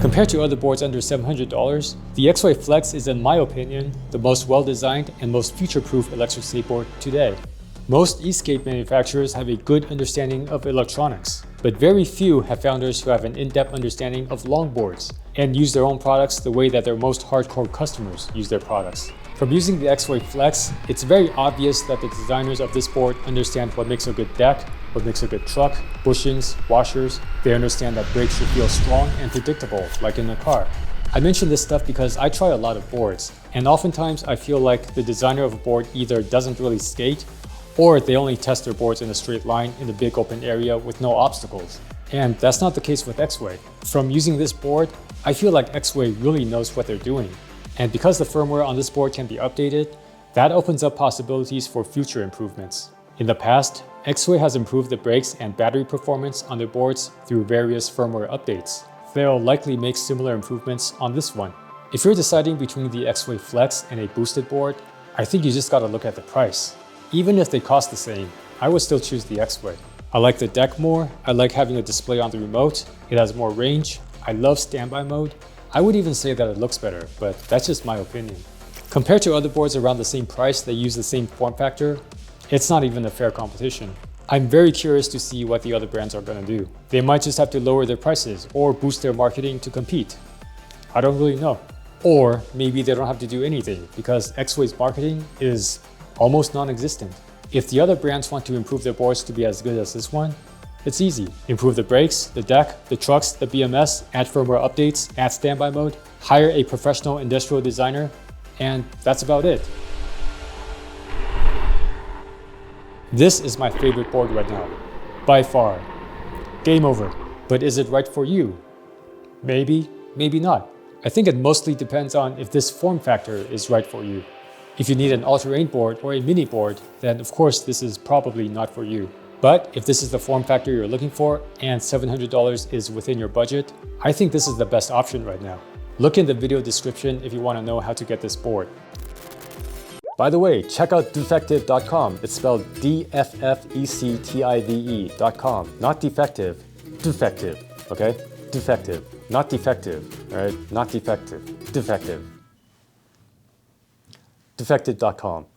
Compared to other boards under $700, the Exway Flex is, in my opinion, the most well-designed and most future-proof electric skateboard today. Most e-skate manufacturers have a good understanding of electronics, but very few have founders who have an in-depth understanding of longboards and use their own products the way that their most hardcore customers use their products. From using the Exway Flex, it's very obvious that the designers of this board understand what makes a good deck, what makes a good truck, bushings, washers. They understand that brakes should feel strong and predictable, like in a car. I mention this stuff because I try a lot of boards, and oftentimes I feel like the designer of a board either doesn't really skate, or they only test their boards in a straight line in a big open area with no obstacles. And that's not the case with Exway. From using this board, I feel like Exway really knows what they're doing. And because the firmware on this board can be updated, that opens up possibilities for future improvements. In the past, Exway has improved the brakes and battery performance on their boards through various firmware updates. They'll likely make similar improvements on this one. If you're deciding between the Exway Flex and a boosted board, I think you just gotta look at the price. Even if they cost the same, I would still choose the Exway. I like the deck more, I like having a display on the remote, it has more range, I love standby mode. I would even say that it looks better, but that's just my opinion. Compared to other boards around the same price that use the same form factor, it's not even a fair competition. I'm very curious to see what the other brands are gonna do. They might just have to lower their prices or boost their marketing to compete. I don't really know. Or maybe they don't have to do anything because Exway's marketing is almost non-existent. If the other brands want to improve their boards to be as good as this one, it's easy. Improve the brakes, the deck, the trucks, the BMS, add firmware updates, add standby mode, hire a professional industrial designer, and that's about it. This is my favorite board right now, by far. Game over. But is it right for you? Maybe, maybe not. I think it mostly depends on if this form factor is right for you. If you need an all-terrain board or a mini board, then of course this is probably not for you. But if this is the form factor you're looking for and $700 is within your budget, I think this is the best option right now. Look in the video description if you want to know how to get this board. By the way, check out defective.com. It's spelled DFFECTIVE.com. Not defective, defective, okay? Defective, not defective, all right? Not defective, defective. Defective.com.